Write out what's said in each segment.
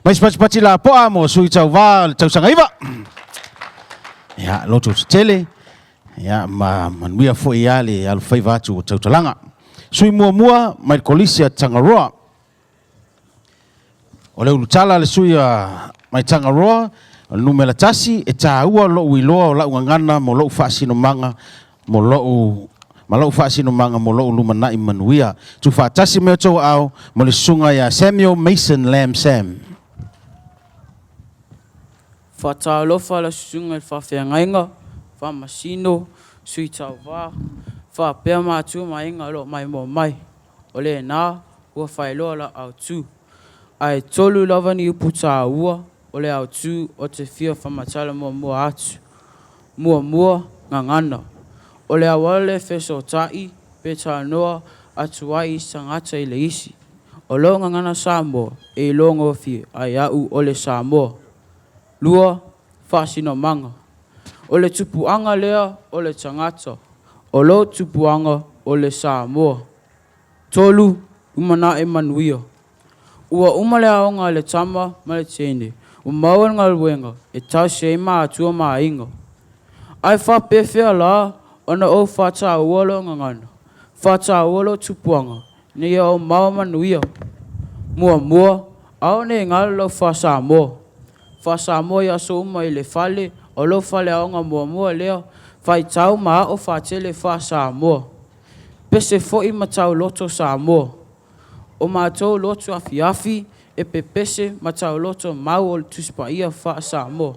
Pati la poa mo sui tau va tau sangaiva. Ya loto tele. Ya manuia fo ia le al fai va tu tau talanga. Sui mua mai kolisia Tangaroa. O le ulutala le sui mai Tangaroa numela tasi e taua lo uiloa o la ngana mo lo fasino manga mo lo fasino manga mo lo lumana i manuia. Tu fa tasi me to au mo le sunga ya Samuel Mason Lamb Sam. Fa talofa la sunga fa feangainga fa masino sui tau va fa pea matu mainga lo mai mo mai o le na ua whailoa la au tu ai tolu lava ni uputa ua o le au tu o te fia whamatala mua atu mua ngangana o le awale feso tai pe noa atu ai sangata i le isi o lo ngangana Samoa e longo fi ai au o le Samoa lua fasino manga o le tupuanga lea o le tangata o lo tupuanga o le Samoa tolu umana e manuia ua umale aonga le tama ma le tene umaua ngal wenga e tau se ma atua ma inga ai fa pefea la ona o fata uolo ngangana fata uolo tupuanga ni o mau manuia mua au ne ngal lo fa Samoa ya so uma i le fale o lo fale aonga mua leo fai tau ma o fa tele fa Samoa pese fo i matau loto Samoa o mātou loto afi e pepese matau loto mau o tuspa ia fa Samoa.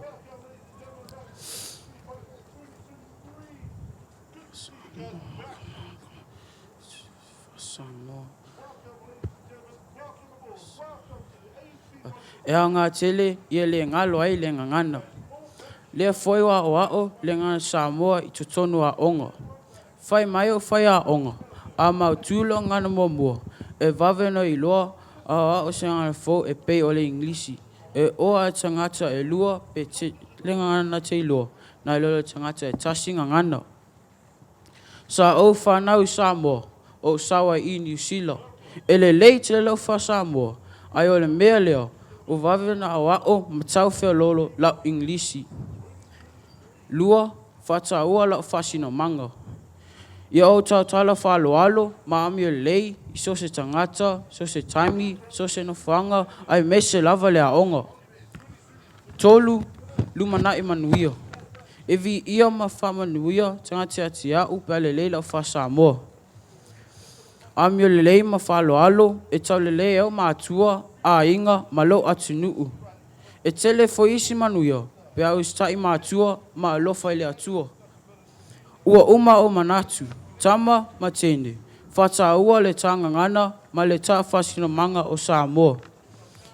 E anga tele ia le ngalo ai le ngangana. Le foi wa o le ngana Samoa i tutonu a onga. Fai mai o fai a onga. A mau tulo ngana mua. E vaveno i loa a o se ngana fo e pei o le inglisi. E o a tangata e lua pe te le ngana te i loa. Na ilo le tangata e tasi ngangana. Sa o whanau Samoa o sawa i New Zealand. E le leite le lau fa Samoa. Ai o le mea leo. O vavena o matau fea lolo lau inglisi. Lua fata ua lau fasino manga. Ia o tau tala whaloalo, maami o lei, so se tangata, so se taimi, so se nofanga, ai mese lava le aonga. Tolu, lumana i manuia. E vi ia ma whamanuia, tangata ati au, pe le lei lau fa Samoa. Ami o le lei ma whaloalo, e tau le lei au maatua, a inga malo atunuu. E tele fo isi manuia, pe au stai maatua, ma alofa ile atua. Ua uma o manatu, tama matene, fata ua le tanga ngana, ma le ta fasino manga o Samoa.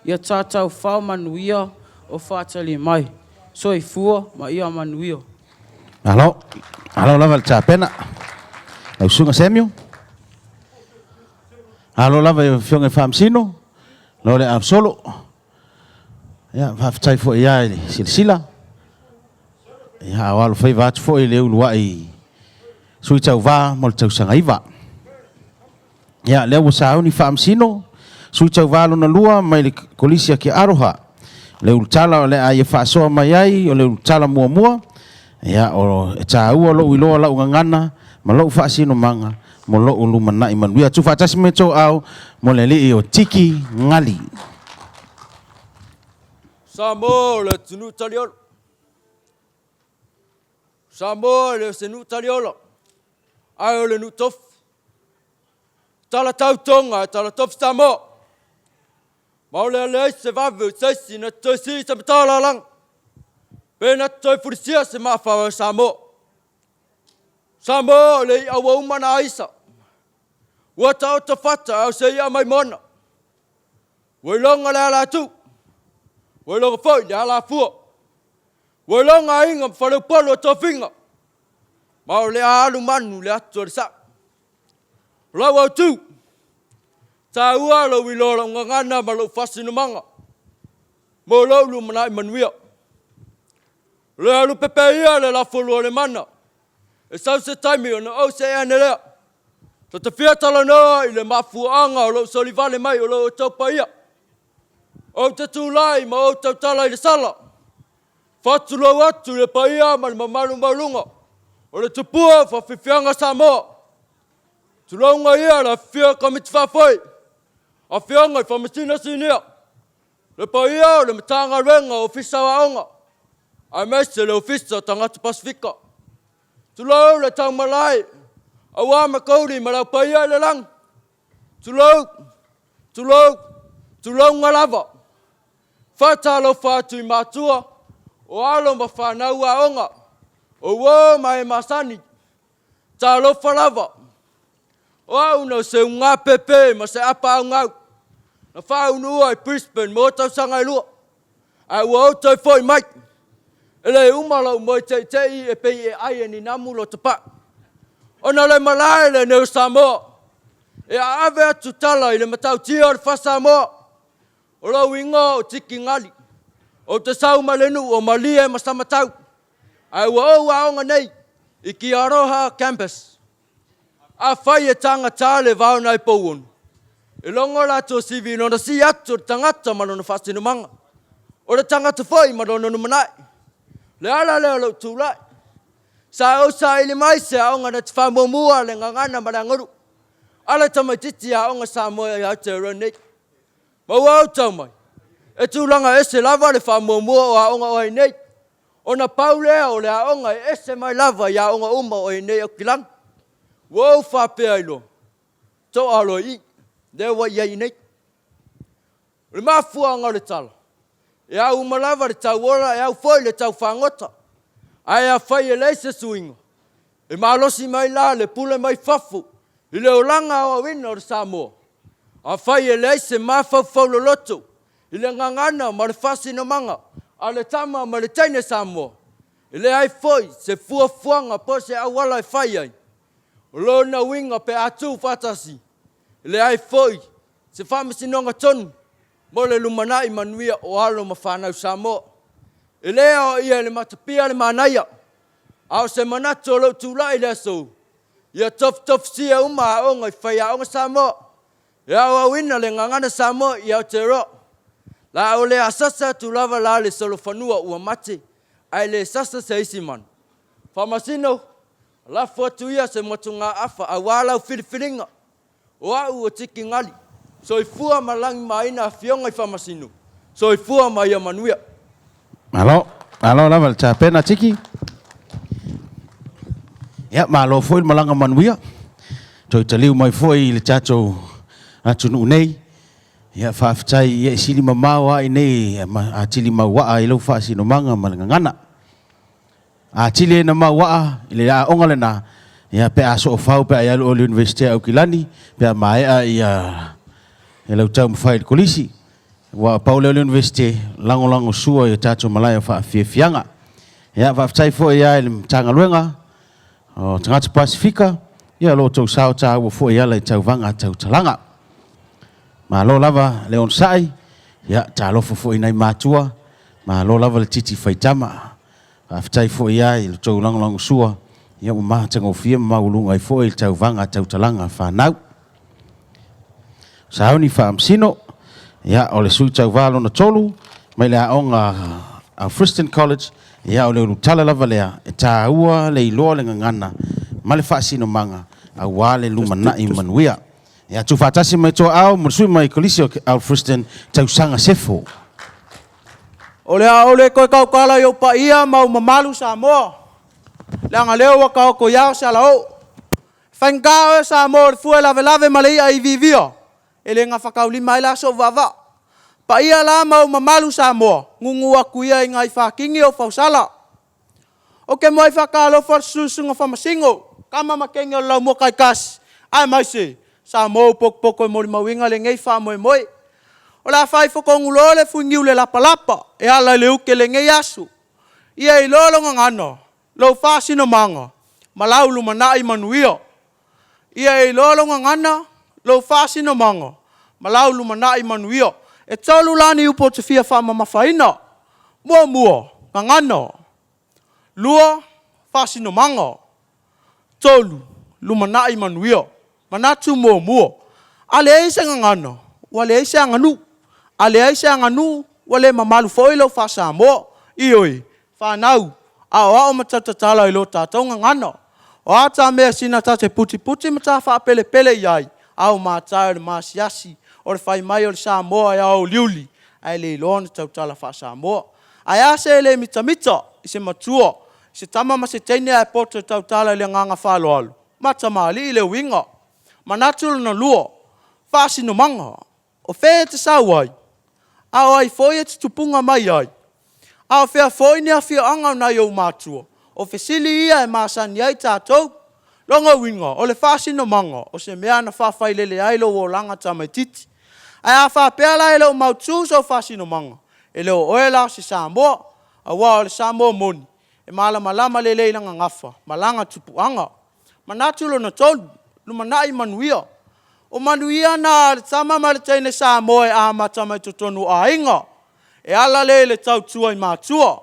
Ia tatau fau manuia o fata li mai, so i fua ma ia manuia. Alo lava le tapena. Au sunga Samuel. Alo lava e fionga famsino. Lo le am solo. Ya faaftai fo ia silsila. Ya walo fai va fo ile ulua i sui tau va mo tau sangaiva. Ya le wo sao ni famsino sui tau va lona lua mai le kolisia ki aroha. Le ultala le ai fa so mai ai o le ultala mua. Ya o tau lo uilo la ngana ma lo fasino manga mo lo lumana i manuia tu fatas meto au mo le li o tiki ngali. Samoa le tunu taliolo. Samoa le senu taliolo. Ai o le nutof. Tala tautonga, tala tof Samoa. Maule le se vavu sesi na tosi sa matala lang. Pena toi furisia se mafa Samoa. Samoa le awa umana aisa. Wata o tafata au se ia mai mona. Wailonga le ala tu. Wailonga foi le ala fua. Wailonga inga mfale palo tofinga. Mau le alu manu le atu le sa. Lawa tu. Ta ua lo wilora ngangana ma lo fasino manga. Mo lo lu mana manuia. Le alu pepeia le la folo le mana. E sau se taimi o na o se ane lea. Ta te fia tala noa i le mafuanga o lo solivale mai o lo topa ia. O te tūlai ma o tau tala i le sala. Whatulau atu le paia ma le mamalu maulunga. O le tupua whawhiwhianga Samoa. Tulaunga ia la whia kamiti whawhoi. A whianga i whamasina sinia. Le paia o le matanga renga o fisa wa onga. A mese le ofisa tangata Pasifika. Tulau le tau malai. A wama kauri ma lau paia le lang. Tulau ngalava. Whatalo whatu i mātua. O alo ma whanau a onga. O wā mai masani. Talo whalava. O au no se unga pepe ma se apa au ngau. Na whaunua i Brisbane mo tau sanga i lua. Ai wau tau whoi mai. Ele umalau mo te e pei e ai ni namulo te pa. Ona le malai le neu Samoa. E a ave atu tala i le matau tia o le wha Samoa. O lau ingo o tiki ngali. O te sau malenu o malia e masamatau. Ai wau a onga nei. I ki aroha campus. A whai e tanga tāle vau nai pouonu. E longo lato sivi no na si atu tangata manona whasinu manga. O le tangata whai manona numanai. Le ala leo lau tūlai. Sa o sa ili mai se a onga na te whamomua le ngangana marangaru. Ala tamaititi a onga Samoa i Aotearoa nei. Mau au tau mai. E tūlanga ese lava le whamomua o a onga oi nei. O na paulea o le a onga e ese mai lava i a onga uma oi nei o kilang. Wau whapea ilo. Tau alo i. Dewa iai nei. Le mafua ngau le tala. E au malava le tau ora, e au foi le tau whangota. Ai a whai e leise suinga. E malosi mai la le pule mai whafu. I le olanga o wina o le Samoa. A whai e leise mafau faulo loto. I le ngangana ma le whasi no manga. A le tama ma le taine Samoa. I le ai foi se fuafuanga po se awala e whai ai. O lo na winga pe atu whatasi. I le ai foi se whamisinonga tonu. Mo le lumanai manuia o alo ma whanau Samoa. E lea o ia le matapia le manaia. Ao se manatu o lau tūlai le asou. Ia tof sia uma a onga i whai a onga Samoa. E au awina le ngangana Samoa i Aotearoa. La o le asasa tūlava la le solo whanua ua mate. Ai le sasa se isi man. Whamasino, la fuatu ia se matunga afa a walau whiriwhiringa. O au o tiki ngali. So i fua malangi maina a fionga i whamasino. So i fua mai a manuia. Malo lava le pena tiki. Ya malo foi malanga manuia. Toi taliu mai foi le tato atu nu nei. Ya whaafitai ia sili mamawa i nei a tili maua i lau whaasino manga malangangana. A tili na maua i le a onga le na. Ya pe aso o whau pe a ialu o le universite au kilani. Pe a maea i a lau tau mwhai kolisi. Wa Pauleo University lango sua i tato malaya whaafiafianga. Ia whaafitai fo ia i tanga luenga. O tangata Pasifika. Ia lo tau sao ta ua fo ia lai tau vanga tau talanga. Ma lo lava leon sai. Ia ta lofo fo i nai mātua. Ma lo lava le titi whaitama. Whaafitai fo ia i lo tau lango sua. Ia ua maha tanga o fia maulunga i fo i tau vanga tau talanga whanau. Sao ni whaamsino. Ya ole sui tau valo na tolu mai le aonga a Friston College ya ole utala lava lea e tāua le iloa le ngangana ma le whaasino manga a wale lumana i manuia ya tu whaatasi mai toa au mursui mai kolisi au Friston tau sanga sefo ole koe kau kala yo pa ia mau mamalu Samoa le anga leo wa kau ko yao sa lao whankao Samoa fue lave ma le ia i vivio ele nga whakauli mai la so vava. Pa ia la mau mamalu Samoa, ngungu aku ia i ngai whakingi o whausala. O ke moi whakalo wharsusunga whamasingo, kama makengi o lau mokai kas. Ai mai se, Samoa poko e mori mawinga le ngai whamoe. O la whai whakongulo le fuingiu le lapalapa, e ala le uke le ngai asu. Ia i lolo ngangano, lau whasino manga, malau lumanai manuia. Ia i lolo ngangana, lau whasino manga, malau lumanai manuia. E tolu lani upo te fia whama mawhaina. Mua, ngangana. Lua, whasino manga. Tolu, lumanai manuia. Manatu mua. Ale eise ngangana. Wale eise anganu. A le ai se anganu, wale mamalu foi lo fa Samoa. Ioi, whanau. A o matautatala i lo tātou ngangana. O ata mea sina ta te puti mata wha pele pele iai. Au mātai o le māsiasi. O le whai mai o le Samoa e au liuli. Ai le ilona tautala wha Samoa. Ai ase le mita i se matua. Se tama ma se teine ai poto tautala i le nganga whalo alu. Mata maali i le winga. Manatulu na lua. Whasi no manga. O whea te sauai. Au ai foi e te tupunga mai ai. Au whea foi ni a whia anga na iau mātua. O whesili ia e māsani ai tātou. Longa winga, o le whasi no manga. O se mea na whawhai lele ai lo o langa tamai titi. Ai a whapea la e leo mautu so whasi no manga. E leo oela se Samoa. A wā o le Samoa moni. E malama lele ilanga ngafa. Malanga tupu anga. Manatulo na tolu. Lumanai manuia. O manuia na tama ma le teine Samoa e ama tamai totonu a inga. E ala le tau tua i mātua.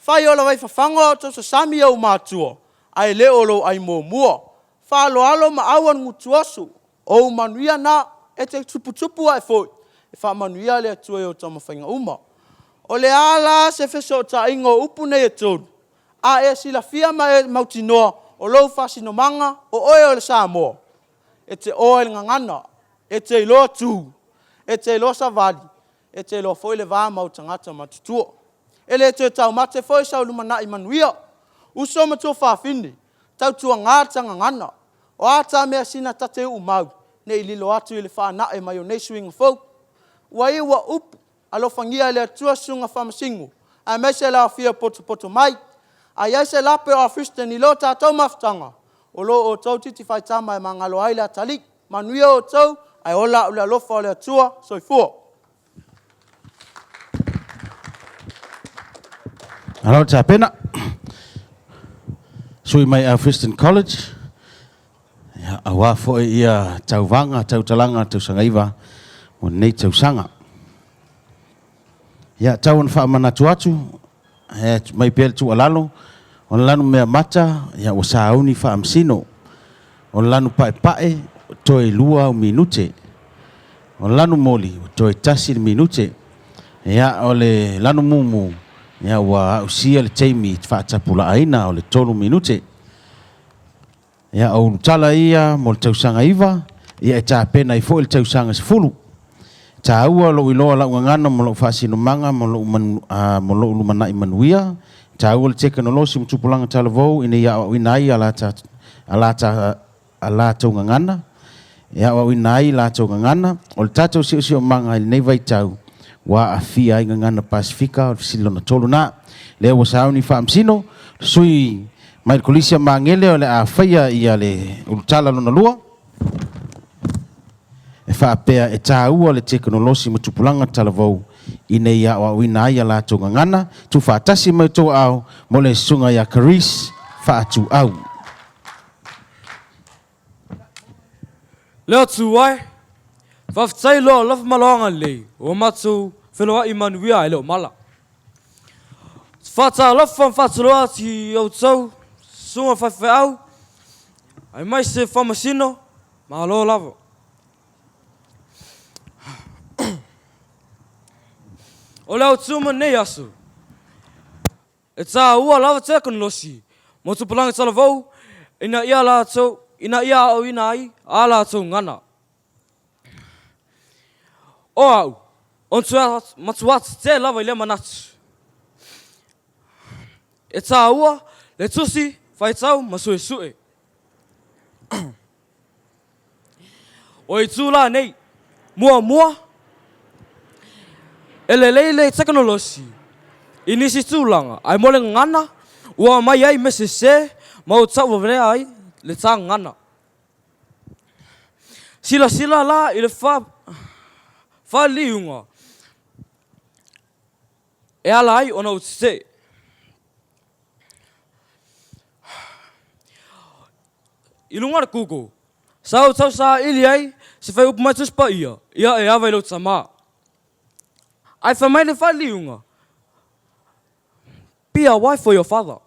Whai ola wai whawhanga o tau sa sami au mātua. Ai le olo ai mua. Whalo alo ma awan ngutuasu. O manuia na e te tupu ai foi. E wha manuia le atua o tama whainga uma. O le ala se feso ta ingo upu nei e tonu. A e sila fia mai mautinoa o lou whasi no manga o oe o le Samoa. E te oe le ngangana. E te iloa tū. E te iloa savali. E te iloa foi le vā mau tangata matutua. E le te tau mate foi sau lumana i manuia. Uso matua whawhini. Tau tua ngāta ngangana. O ata mea sina tate mau. Ne i lilo atu i le whanae mai o nei suinga fau. Ua iwa upu. Alo whangia le atua sunga whamasingu. A mese la fia poto mai. A iaise lape o afiste ni lo tātou maftanga. O lo o tau titi whai tama e mangalo aile atalik. Manuia o tau. Ai ola ule alofa o le atua. Soifua. Alo ta pena. Sui mai a Christian College. Ya awa fo ia tau vanga, tau talanga, tau sangaiva. O nei tau sanga. Ya tau na whaamana tuatu. Mai pēle tu alalo. O lanu mea mata. Ya o sauni whaamsino. O lanu pae toe lua o minute. O lanu moli. Toe tasi minute. Ya o le lanu mumu. Ya wa usia le teimi whaatapula aina o le tolu minute. Ya o tala ia mo le tausanga iwa. Ia e tā pena i fo le tausanga sifulu. Tā ua lo iloa la ungangana mo lo whaasino manga mo lo ulumana i manuia. Tā ua le teknolosi mo tupulanga tala vau ina ia o inai alata ungangana. Ia o inai alata ungangana. O le tātou si o manga i nei vai tau. Wa afia inga ngana Pasifika o silo na tolu na le wa sauni whaamsino sui mai kolisia mangele o le a whaia ia le ulutala lona lua e whaapea e tā ua le teknolosi matupulanga talavau ine ia wa wina ia la tonga ngana tu whaatasi mai tō au mo le sunga ia karis whaatu au Leo tu wai Whaftai loa lafa maloanga lei, o matu whenua i manuia e leo mala. Whata lafa whata loa ti au tau, sunga whawhi au, ai mai se whamasino, ma loa lava. O leo tuma nei asu. E tā ua lava teknolosi, mo tupulanga tala vau, ina ia la tau, ina ia au ina ai, a la tau ngana. O au, on matuat te lava i le manatu. E tā ua, le tusi, whai tau, masue. O i tūla nei, mua, e le leile teknolosi, i nisi tūlanga, ai mole ngana, ua mai ai mese se, mau tau wawene ai, le tā ngana. Sila la i le whaliunga. E ala ai ona utite. I lunga kuko. Sau tau sa ili ai, se whai upu mai tuspa ia. Ia e awa ilo tama. Ai whamai le whaliunga. Be a wife for your father.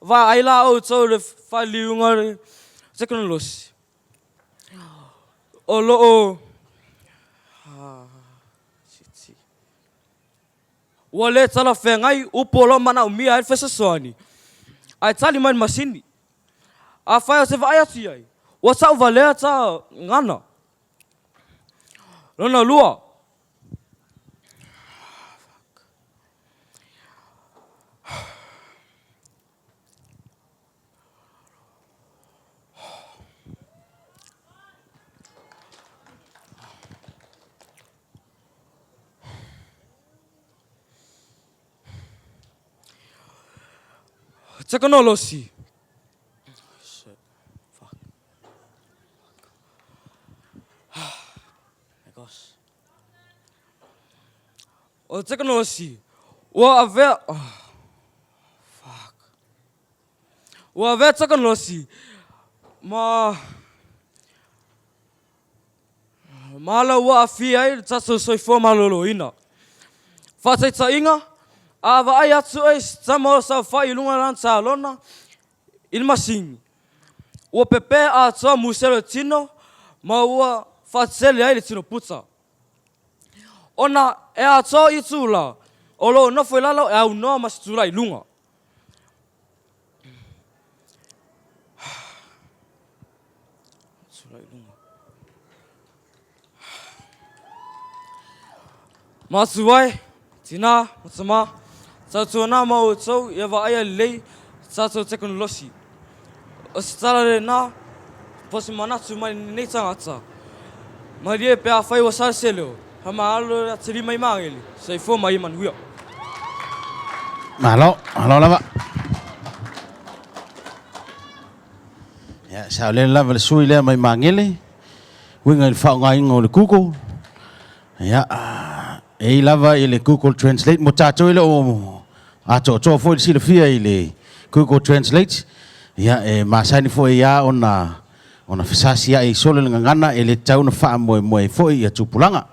Va ai la au tau le whaliunga teknolosi. O loo ua le tala whengai upo lo mana umia ai whesa soani. Ai tali mai masini. A whai o se vai atu ai. Ua tau valea ta ngana. Lona lua. Technology. Fuck. My gosh. O technology. Ua ave. Fuck. Ua ave technology. Mala ua afia ai taso soifua malolo ina. Whataita inga. Ava ai atu ai Samoa sa whai lunga lanța lona il masingi. Ua pepe a toa muselo tino ma ua whatsele ai le tino puta. Ona e a toa i tūla o lo nofo i lalo e au noa masi tūla i lunga. Tūla i lunga. Matu ai, tina, matama. Tātou nā mau tau, ia wa aia lei, tātou teknolosi. O se tala le nā, posi manatu mai nei tangata. Mai rie pe a whai wa sase leo, hama alo a te rima i māngeli, sa i fō mai i manuia. Malo lava. Ya, sa le lava le sui lea mai mangele. Winga il whao ngā ingo le Google. Ya, e lava i le Google Translate. Mo tātou ile o ato foi sila fia i le Google Translate. Ya, masani foi ia ona fisasi ia i solo le ngangana e le tau na wha moe foi ia tupulanga.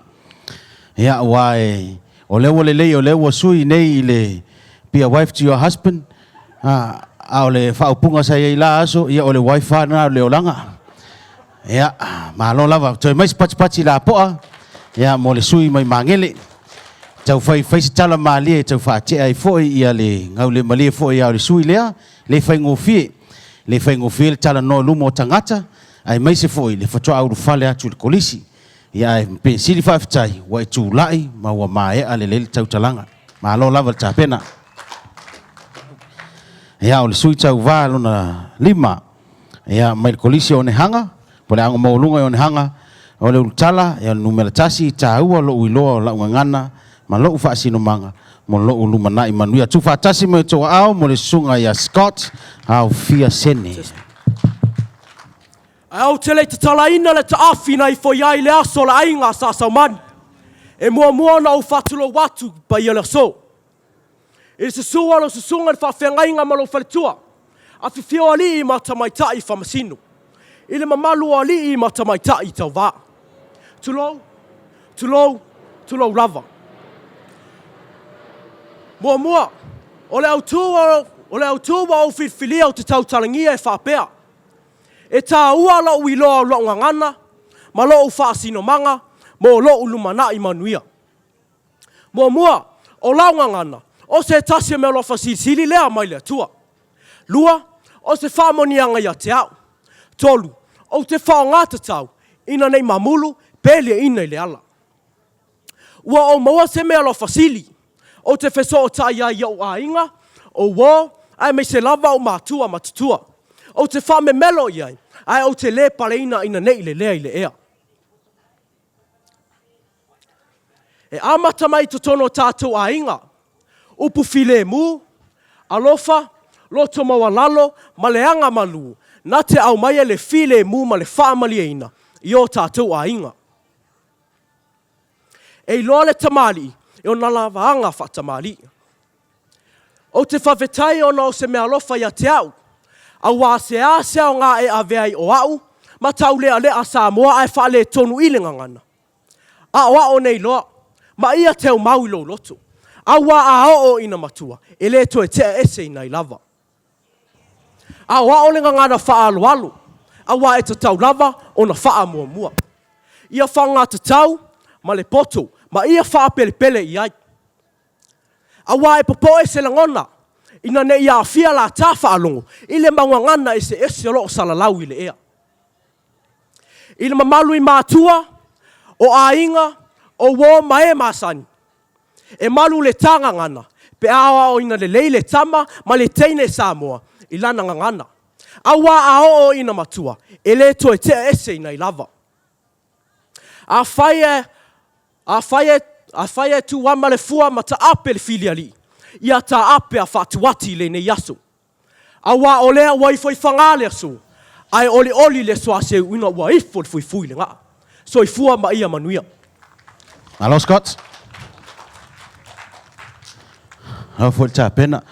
Ya, wa o lewa le lei o lewa sui nei i le be a wife to your husband. A o le wha upunga sa ia i la aso ia o le wifi na le olanga. Ya, malo lava. Toi mais pati la poa. Ya, mo le sui mai mangele. Tau fai se tala malia tau fa te ai foi ia le ngau le malia foi ia le sui lea le fai ngofie le tala no lumo tangata ai mai se foi le fatua au fale atu le kolisi ia pe sili fa fitai wa tu lai ma wa mai ale le tau talanga ma lo lava ta pena ia o le sui tau va lona lima ia mai le kolisi o ne hanga po le anga mo lunga o ne hanga o le tala ia numera tasi ta ua lo uilo la ngana ma lo fa sino manga mo lo luma na Manuia tu fa tasi me to ao mo le sunga ya Scott au fia sene au tele te tala ina le ta afina I foi ai le aso la ainga sa Samoan e mua na o fatulo watu pa ia le so e se sualo se sunga fa fengainga ma lo faletua a fifio ali ma tamaitai fa masino ile mamalu ali ma tamaitai tauva tulo lava Mua, o le autua o whiwhilia o te tautarangia e whapea. E tā ua lo i loa lo ngangana, ma lo u whaasino manga, mo lo u lumana I Manuia. Mua, o lau ngangana, o se tasia me lo whasisili lea mai lea tua. Lua, o se whamonianga ia te au. Tolu, o te whaongata tau, ina nei mamulu, pelia ina I le ala. Ua o maua se mea lo whasili, o te wheso o tai ai au a inga, o wō, ai me se lava o mātua matutua. O te whame melo iai, ai o te le pareina ina nei le lea I le ea. E amata mai to tono tātou a inga, upu file mu, alofa, loto maua lalo, ma le anga malu, na te au mai le file mu ma le whaamali eina, I o tātou a inga. E loa le tamali, e o nala vaanga whatamali. O te whawhetai o na o se mea lofa ia te au, a wā se o ngā e aveai o au, ma tau lea a Samoa ai wha le tonu I le ngangana. A o nei loa, ma ia teo mau I lo loto. A wā a o ina matua, e le to e tea ese ina I lava. A o le ngangana wha alu, a wā e te tau lava o na wha mua. Ia wha ngā te tau, ma le poto, ma ia wha pele I ai. Awa e popo e se langona. Ina ne ia fia la tafa alongo. Ile mawangana e se lo salalau ile ea. Ile mamalu I matua o ainga o wo mae masani. E malu le tanga ngana. Pe awa o ina le leile tama ma le teine Samoa. Ilana ngana. Awa ao o ina matua. Ele to e te ese ina ilava. A faye tu wama le fua ma ta ape le filiali. Ia ta ape a fatuati le ne yaso. Awa o lea wai foi fangale aso. Ai oli le soa se uina wai foi le nga. So I fua ma ia manuia. Hello, Scott. Hau foi ta pena.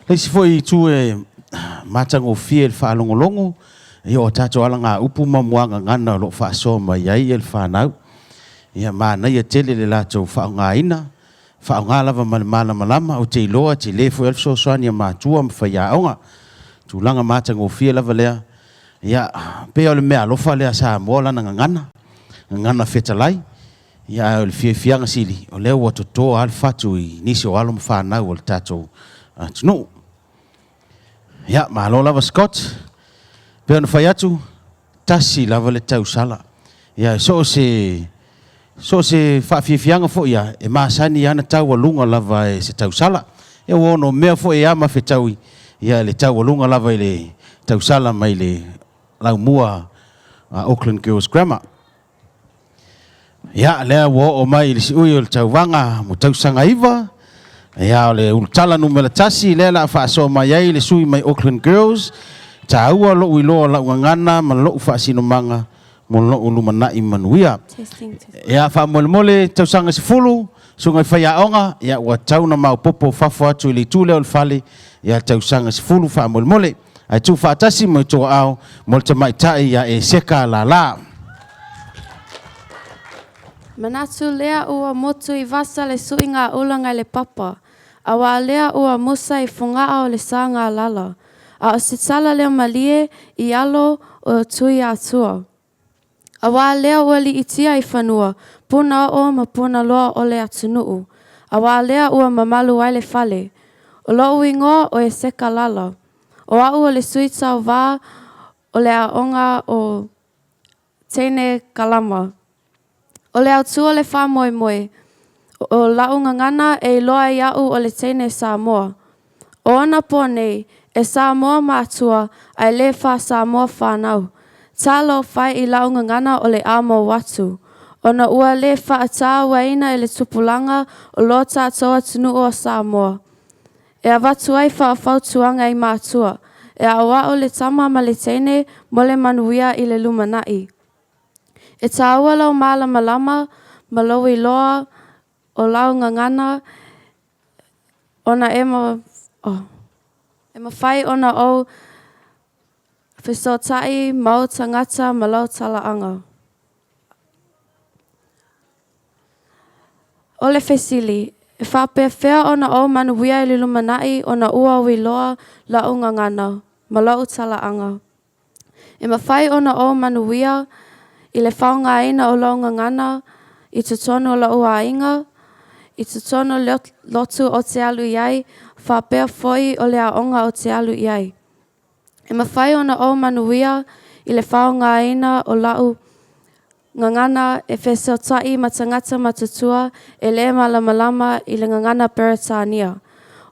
Leisi foi tu matango fiel fa longo. Yo tato ala nga upu mamuanga ngana lo fa so ma yai el fa nau. Ia mana ia tele le lato fa nga ina. Fa nga lava malama o te loa te le fo el so soani ma tua ma fa ya onga. Tu langa matango fiel lava lea. Ia pe o le mea lo fa lea sa mola na ngana fetalai. Ia o le fianga sili o le o to al fatu I nisi o alo fa na o tato tunu. Ia ma lo lava Scott. Pe ona fai atu tasi lava le tau sala. Ia so se fianga fo ia e masani ana tau alunga lava e se tau sala. E wono mea fo e ama fetaui. Ia le tau alunga lava le tau sala mai le laumua Auckland Girls Grammar. Ia lea wo o mai le si ui o le tau vanga mo tau sanga iwa. Ia le ultala numela tasi lea la fa so mai ai le sui mai Auckland Girls. Ta ua lo uiloa la ngana ma lo fa sino manga mo lo ulumana I manuia. Ia fa mole tau sanga se fulu sunga fa ya onga ia wa tau na mau popo fa fa tu le tule ol fale ia tau sanga se fulu fa mole. Ai tu fa tasi mo to au mo te mai tai ia e seka la. Manatu lea ua motu I vasa le suinga ulanga le papa. Awa lea ua musa I funga o le sanga lala. A o se tala leo malie I alo o tui atua. Awa lea ua li itia I whanua. Puna o ma puna loa o le atunuu. Awa lea ua mamalu ai le fale. O lo uingoa o e seka lala. O au o le suita o vā o le aonga o teine kalama. O le autua le wha moe. O launga ngana e loa iau o le teine Samoa. O ona po nei, e Samoa mātua ai le wha Samoa whanau. Talo whai I launga ngana o le amo watu. Ona ua le wha ata waina e le tupulanga o lo tātoa tunu o Samoa. E a watu ai wha whautuanga I mātua. E a wa o le tama ma le teine mo le manuia I le lumanai. E tāua lau malama ma lau I loa o launga ngana ona e ma whai ona o whisotai mau tangata ma lau talaanga. O le whesili, e whapea whea ona o manuia I le lumanai ona ua ui loa launga ngana ma lau talaanga. E ma whai ona o manuia I le whaunga ina o launga ngana I tutono la ua inga, I tutono lotu o te alu iai, whapea foi o le aonga o te alu iai. E ma whai ona o manuia I le whaunga ina o lau ngangana e whesotai ma tangata matutua e le malama I le ngangana Peretania.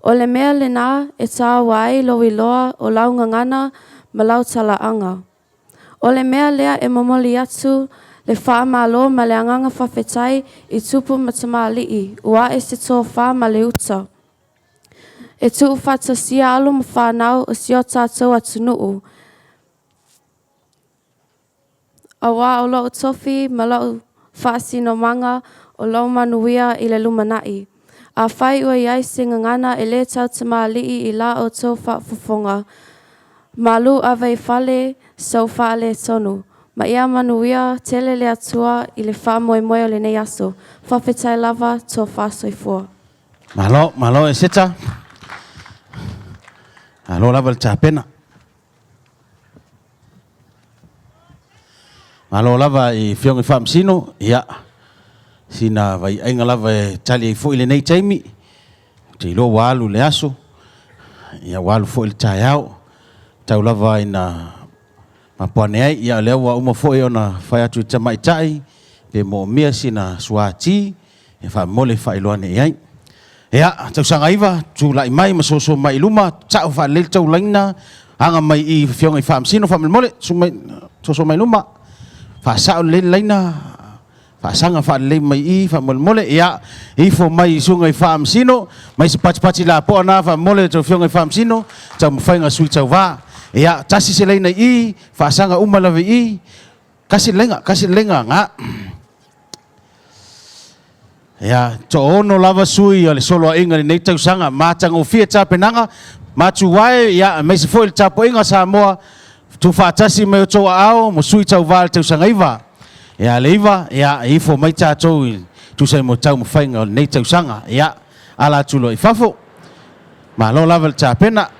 O le mea le nā e tā wai lo I loa o lau ngangana ma lau talaanga. O le mea lea e momoli atu le wha malo ma le anganga whawhetai I tupu matamaalii ua e se tō wha ma le uta. E tu whata sia alu ma whanau o si o tātou atunuu. A wā o lau tofi ma lau whaasino manga o lau manuia I le lumanai. A whai ua iai se ngangana e le tau tamaalii I la o tō whaafufonga. Malu avei fale sau whaale tonu. Ma ia manuia tele le atua I le wha moe o le nei aso. Whawhetai lava tō whaasoifua. Malo e seta. Alo lava le tāpena. Malo lava I whiongi whaamsino. Ia. Sina vai ainga lava e tali I fo I le nei taimi. te lo walu le aso ia walu fo il taiao tau lava ina mapone ai ia le wa uma fo ona fai atu te mai tai pe mo mia sina suati e fa mole fa iloane ai ia tau sanga iva tu lai mai masoso mai luma tau fa le tau laina anga mai I fionga I fa amsino fa mole sumai soso mai luma fa sa le laina fa sanga fa le mai I fa mole ia I fo mai sunga I fa amsino mai sepati la po na fa mole tau fionga I fa amsino tau mfainga sui tau va ia tasi se laina I fa sanga uma lave I kasi lenga nga ia to ono lava sui ale solo inga nei tau sanga matanga ofia ta penanga matu wai ia mai se foi tapo inga Samoa tu fa tasi me to ao mo sui tau val tau sanga iva ia leiva ia I fo mai ta to tu sai mo tau mo fainga nei tau sanga ia ala tu lo I fafo ma lo lava ta pena